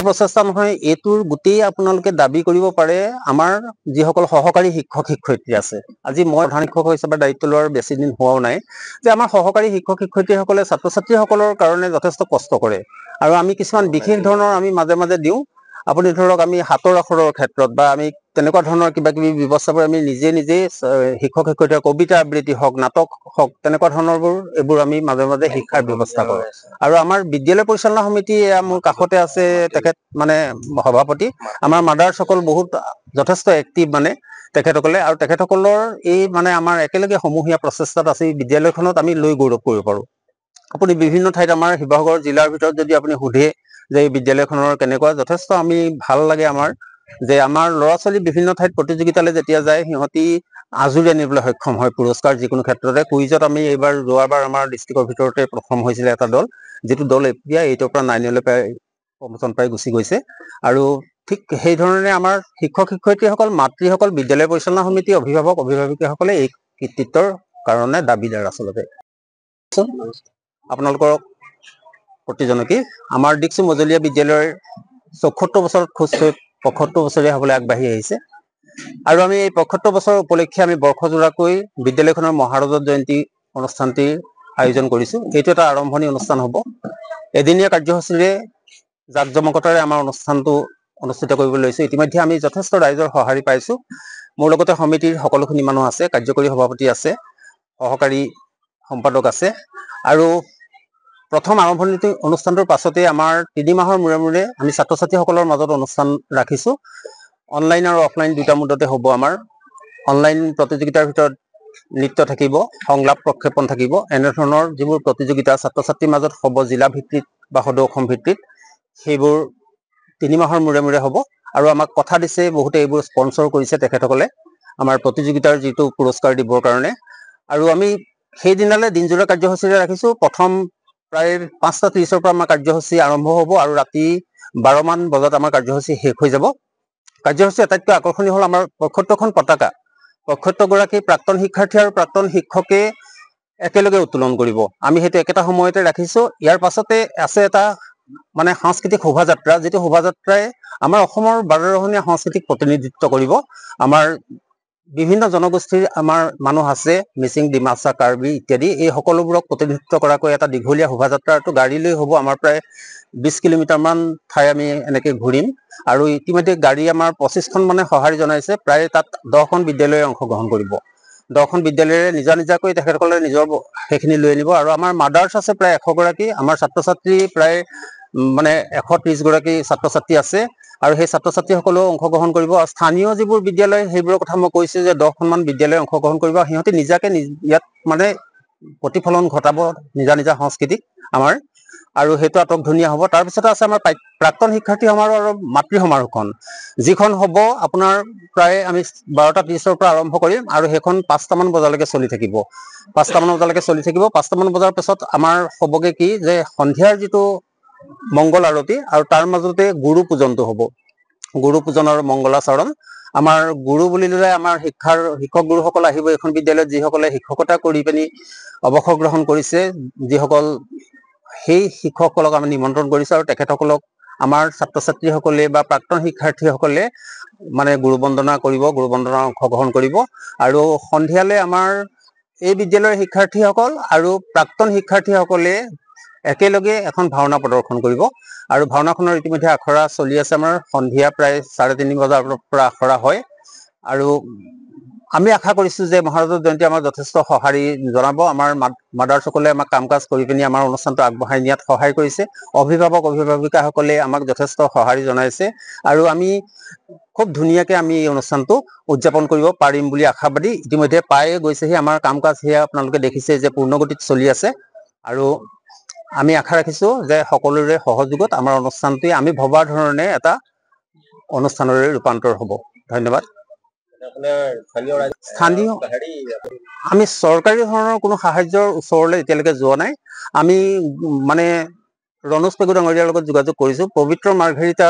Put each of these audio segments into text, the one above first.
প্ৰচেষ্টা নহয়, এইটোৰ গোটেই আপোনালোকে দাবী কৰিব পাৰে আমাৰ যিসকল সহকাৰী শিক্ষক শিক্ষয়িত্ৰী আছে। আজি মই প্ৰধান শিক্ষক হিচাপে দায়িত্ব লোৱাৰ বেছি দিন হোৱাও নাই, যে আমাৰ সহকাৰী শিক্ষক শিক্ষয়িত্ৰীসকলে ছাত্ৰ ছাত্ৰীসকলৰ কাৰণে যথেষ্ট কষ্ট কৰে। আৰু আমি কিছুমান বিশেষ ধৰণৰ আমি মাজে মাজে দিওঁ। আপুনি ধৰক আমি হাতৰ আখৰৰ ক্ষেত্ৰত বা আমি তেনেকুৱা ধৰণৰ কিবা কিবি ব্যৱস্থাবোৰ আমি নিজে শিক্ষক শিক্ষয়িত্ৰীৰ কবিতা আবৃত্তি হওক, নাটক হওক, তেনেকুৱা ধৰণৰবোৰ এইবোৰ আমি মাজে মাজে শিক্ষাৰ ব্যৱস্থা কৰোঁ। আৰু আমাৰ বিদ্যালয় পৰিচালনা সমিতি এয়া মোৰ কাষতে আছে, তেখেত মানে সভাপতি। আমাৰ মাদাৰসকল বহুত যথেষ্ট এক্টিভ মানে তেখেতসকলে, আৰু তেখেতসকলৰ এই মানে আমাৰ একেলগে সমূহীয়া প্ৰচেষ্টাত আছে বিদ্যালয়খনত আমি লৈ গৌৰৱ কৰিব পাৰোঁ। আপুনি বিভিন্ন ঠাইত আমাৰ শিৱসাগৰ জিলাৰ ভিতৰত যদি আপুনি সোধে যে এই বিদ্যালয়খনৰ কেনেকুৱা, যথেষ্ট আমি ভাল লাগে আমাৰ যে আমাৰ ল'ৰা ছোৱালী বিভিন্ন ঠাইত প্ৰতিযোগিতালৈ যেতিয়া যায় সিহঁতি আজৰি আনিবলৈ সক্ষম হয় পুৰস্কাৰ যিকোনো ক্ষেত্ৰতে। কুইজত আমি এইবাৰ যোৱাবাৰ আমাৰ ডিষ্ট্ৰিক্টৰ ভিতৰতে প্ৰথম হৈছিলে এটা দল, যিটো দল এতিয়া 8ৰ পৰা 9লৈ প্ৰায় প্ৰমোচন পাই গুচি গৈছে। আৰু ঠিক সেই ধৰণে আমাৰ শিক্ষক শিক্ষয়িত্ৰীসকল, মাতৃসকল, বিদ্যালয় পৰিচালনা সমিতি, অভিভাৱক অভিভাৱিকাসকলে এই কৃতিত্বৰ কাৰণে দাবীদাৰ। আচলতে আপোনালোকৰ প্ৰতিজনকে আমাৰ দীক্ষিত মজলীয়া বিদ্যালয়ৰ ৭৪ বছৰত খোজ হৈ ৭৫ বছৰীয়া হ'বলৈ আগবাঢ়ি আহিছে। আৰু আমি এই ৭৫ বছৰ উপলক্ষে আমি বৰ্ষজোৰাকৈ বিদ্যালয়খনৰ মহাৰজত জয়ন্তী অনুষ্ঠানটিৰ আয়োজন কৰিছোঁ। এইটো এটা আৰম্ভণি অনুষ্ঠান হ'ব। এদিনীয়া কাৰ্যসূচীৰে জাক জমকতাৰে আমাৰ অনুষ্ঠানটো অনুষ্ঠিত কৰিবলৈ লৈছোঁ। ইতিমধ্যে আমি যথেষ্ট ৰাইজৰ সঁহাৰি পাইছোঁ। মোৰ লগতে সমিতিৰ সকলোখিনি মানুহ আছে, কাৰ্যকৰী সভাপতি আছে, সহকাৰী সম্পাদক আছে। আৰু প্ৰথম আৰম্ভণিটো অনুষ্ঠানটোৰ পাছতে আমাৰ 3 মাহৰ মূৰে মূৰে আমি ছাত্ৰ ছাত্ৰীসকলৰ মাজত অনুষ্ঠান ৰাখিছোঁ। অনলাইন আৰু অফলাইন দুটা মুডতে হ'ব। আমাৰ অনলাইন প্ৰতিযোগিতাৰ ভিতৰত নৃত্য থাকিব, সংলাপ প্ৰক্ষেপণ থাকিব। এনেধৰণৰ যিবোৰ প্ৰতিযোগিতা ছাত্ৰ ছাত্ৰীৰ মাজত হ'ব জিলা ভিত্তিত বা সদৌ অসম ভিত্তিত, সেইবোৰ 3 মাহৰ মূৰে মূৰে হ'ব। আৰু আমাক কথা দিছে, বহুতে এইবোৰ স্পনচৰ কৰিছে তেখেতসকলে আমাৰ প্ৰতিযোগিতাৰ যিটো পুৰস্কাৰ দিবৰ কাৰণে। আৰু আমি সেইদিনালৈ দিনজোৰা কাৰ্যসূচীৰে ৰাখিছোঁ। প্ৰথম প্ৰায় 5:30ৰ পৰা আমাৰ কাৰ্যসূচী আৰম্ভ হ'ব আৰু ৰাতি 12 মান বজাত আমাৰ কাৰ্যসূচী শেষ হৈ যাব। কাৰ্যসূচী আটাইতকৈ আকৰ্ষণীয় হ'ল আমাৰ ৭৫খন পতাকা ৭৫গৰাকী প্ৰাক্তন শিক্ষাৰ্থী আৰু প্ৰাক্তন শিক্ষকে একেলগে উত্তোলন কৰিব। আমি সেইটো একেটা সময়তে ৰাখিছোঁ। ইয়াৰ পাছতে আছে এটা মানে সাংস্কৃতিক শোভাযাত্ৰা, যিটো শোভাযাত্ৰাই আমাৰ অসমৰ 12ৰহণীয়া সংস্কৃতিক প্ৰতিনিধিত্ব কৰিব। আমাৰ বিভিন্ন জনগোষ্ঠীৰ আমাৰ মানুহ আছে, মিচিং, ডিমাচা, কাৰ্বি ইত্যাদি। এই সকলোবোৰক প্ৰতিনিধিত্ব কৰাকৈ এটা দীঘলীয়া শোভাযাত্ৰাটো গাড়ী লৈ হ'ব। আমাৰ প্ৰায় 20 কিলোমিটাৰমান ঠাই আমি এনেকৈ ঘূৰিম। আৰু ইতিমধ্যে গাড়ী আমাৰ 25খন মানে সঁহাৰি জনাইছে। প্ৰায় তাত 10খন বিদ্যালয়ে অংশগ্ৰহণ কৰিব। 10খন বিদ্যালয়ৰে নিজাকৈ তেখেতসকলে নিজৰ সেইখিনি লৈ আনিব। আৰু আমাৰ মাদাৰ্ছ আছে প্ৰায় 100গৰাকী। আমাৰ ছাত্ৰ ছাত্ৰী প্ৰায় মানে 130গৰাকী ছাত্ৰ ছাত্ৰী আছে। আৰু সেই ছাত্ৰ ছাত্ৰীসকলেও অংশগ্ৰহণ কৰিব। আৰু স্থানীয় যিবোৰ বিদ্যালয় সেইবোৰৰ কথা মই কৈছোঁ যে 10খনমান বিদ্যালয়ে অংশগ্ৰহণ কৰিব। সিহঁতে নিজাকে ইয়াত মানে প্ৰতিফলন ঘটাব নিজা সংস্কৃতিক আমাৰ, আৰু সেইটো আটক ধুনীয়া হ'ব। তাৰপিছতে আছে আমাৰ প্ৰাক্তন শিক্ষাৰ্থী সমাৰোহ আৰু মাতৃ সমাৰোহখন, যিখন হ'ব আপোনাৰ প্ৰায় আমি 12:30ৰ পৰা আৰম্ভ কৰিম আৰু সেইখন 5টামান বজালৈকে চলি থাকিব। 5টামান বজালৈকে চলি থাকিব। 5টামান বজাৰ পিছত আমাৰ হ'বগে কি যে সন্ধিয়াৰ যিটো মংগল আৰতি আৰু তাৰ মাজতে গুৰু পূজনটো হ'ব। গুৰু পূজন আৰু মংগলাচৰণ। আমাৰ গুৰু বুলিলে আমাৰ শিক্ষক গুৰুসকল আহিব এইখন বিদ্যালয়ত, যিসকলে শিক্ষকতা কৰি পিনি অৱসৰ গ্ৰহণ কৰিছে, যিসকল সেই শিক্ষকসকলক আমি নিমন্ত্ৰণ কৰিছোঁ। আৰু তেখেতসকলক আমাৰ ছাত্ৰ ছাত্ৰীসকলে বা প্ৰাক্তন শিক্ষাৰ্থীসকলে মানে গুৰু বন্দনা কৰিব, গুৰু বন্দনা অংশগ্ৰহণ কৰিব। আৰু সন্ধিয়ালৈ আমাৰ এই বিদ্যালয়ৰ শিক্ষাৰ্থীসকল আৰু প্ৰাক্তন শিক্ষাৰ্থীসকলে একেলগে এখন ভাওনা প্ৰদৰ্শন কৰিব। আৰু ভাওনাখনৰ ইতিমধ্যে আখৰা চলি আছে। আমাৰ সন্ধিয়া প্ৰায় 3:30 বজাৰ পৰা আখৰা হয়। আৰু আমি আশা কৰিছোঁ যে মহাৰাজৰ জয়ন্তী আমাক যথেষ্ট সঁহাৰি জনাব। আমাৰ মাদাৰসকলে আমাক কাম কাজ কৰি পিনি আমাৰ অনুষ্ঠানটো আগবঢ়াই নিয়াত সহায় কৰিছে। অভিভাৱক অভিভাৱিকাসকলে আমাক যথেষ্ট সঁহাৰি জনাইছে। আৰু আমি খুব ধুনীয়াকৈ আমি এই অনুষ্ঠানটো উদযাপন কৰিব পাৰিম বুলি আশাবাদী। ইতিমধ্যে পায়ে গৈছেহি। আমাৰ কাম কাজ সেয়া আপোনালোকে দেখিছে যে পূৰ্ণগতিত চলি আছে। আৰু আমি আশা ৰাখিছোঁ যে সকলোৰে সহযোগত আমাৰ অনুষ্ঠানটোৱে আমি ভবাৰ ধৰণে এটা অনুষ্ঠানৰে ৰূপান্তৰ হ'ব। ধন্যবাদ। স্থানীয় আমি চৰকাৰী ধৰণৰ কোনো সাহায্যৰ ওচৰলৈ এতিয়ালৈকে যোৱা নাই। আমি মানে ৰণোজ পেগু ডাঙৰীয়াৰ লগত যোগাযোগ কৰিছোঁ। পবিত্ৰ মাৰ্ঘেৰিটা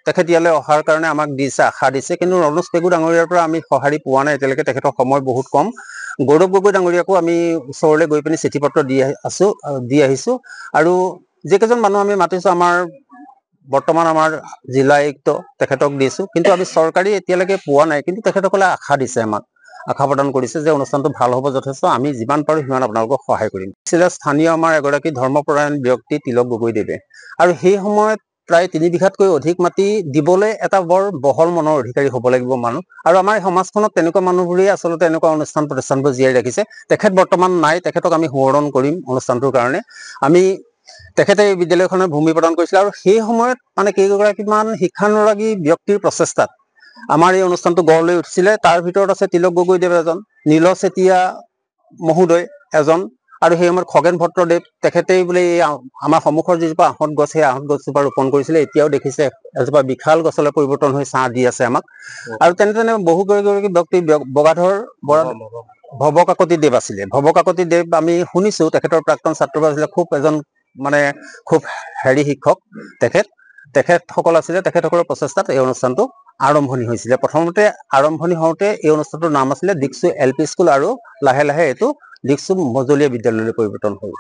তেখেত ইয়ালৈ অহাৰ কাৰণে আমাক দিছে, আশা দিছে। কিন্তু ৰণোজ পেগু ডাঙৰীয়াৰ পৰা আমি সঁহাৰি পোৱা নাই এতিয়ালৈকে। তেখেতৰ সময় বহুত কম। গৌৰৱ গগৈ ডাঙৰীয়াকো আমি ওচৰলৈ গৈ পিনি চিঠি পত্ৰ দি আহিছোঁ। আৰু যিকেইজন মানুহ আমি মাতিছোঁ, আমাৰ বৰ্তমান আমাৰ জিলা আয়ুক্ত তেখেতক দিছো, কিন্তু আমি চৰকাৰী এতিয়ালৈকে পোৱা নাই, কিন্তু তেখেতসকলে আশা দিছে, আমাক আশা প্ৰদান কৰিছে যে অনুষ্ঠানটো ভাল হ'ব যথেষ্ট, আমি যিমান পাৰো সিমান আপোনালোকক সহায় কৰিম। স্থানীয় আমাৰ এগৰাকী ধৰ্মপৰায়ণ ব্যক্তি তিলক গগৈদেৱে, আৰু সেই সময়ত প্ৰায় 3 বিঘাতকৈ অধিক মাটি দিবলৈ এটা বৰ বহল মনৰ অধিকাৰী হ'ব লাগিব মানুহ, আৰু আমাৰ সমাজখনত তেনেকুৱা মানুহবোৰেই আচলতে এনেকুৱা অনুষ্ঠান প্ৰতিষ্ঠানবোৰ জীয়াই ৰাখিছে। তেখেত বৰ্তমান নাই, তেখেতক আমি সোঁৱৰণ কৰিম অনুষ্ঠানটোৰ কাৰণে। আমি তেখেতে এই বিদ্যালয়খনৰ ভূমি প্ৰদান কৰিছিল, আৰু সেই সময়ত মানে কেইগৰাকীমান শিক্ষানুৰাগী ব্যক্তিৰ প্ৰচেষ্টাত আমাৰ এই অনুষ্ঠানটো গঢ় লৈ উঠিছিলে। তাৰ ভিতৰত আছে তিলক গগৈদেৱ এজন, নীল চেতিয়া মহোদয় এজন, আৰু সেই সময়ত খগেন ভট্টদেৱ, তেখেতেই বোলে এই আমাৰ সন্মুখৰ যিজোপা আহঁত গছ, সেই আহঁত গছজোপা ৰোপণ কৰিছিলে। এতিয়াও দেখিছে এজোপা বিশাল গছলৈ পৰিৱৰ্তন হৈ ছাঁ দি আছে আমাক। আৰু তেনে বহুকেইগৰাকী ব্যক্তি, বগাধৰ ভৱ কাকতি দেৱ আছিলে। ভৱ কাকতি দেৱ আমি শুনিছো তেখেতৰ প্ৰাক্তন ছাত্ৰ আছিলে, খুব এজন মানে খুব শিক্ষক তেখেতসকল আছিলে। তেখেতসকলৰ প্ৰচেষ্টাত এই অনুষ্ঠানটো আৰম্ভণি হৈছিলে। প্ৰথমতে আৰম্ভণি হওঁতে এই অনুষ্ঠানটোৰ নাম আছিলে দিকচু LP স্কুল, আৰু লাহে লাহে এইটো দিকচু মজলীয়া বিদ্যালয়লৈ পৰিৱৰ্তন হ'ল।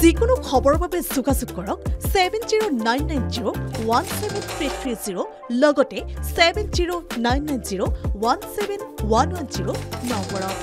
যিকোনো খবৰৰ বাবে যোগাযোগ কৰক 7099017330 লগতে 7099017110 নম্বৰত।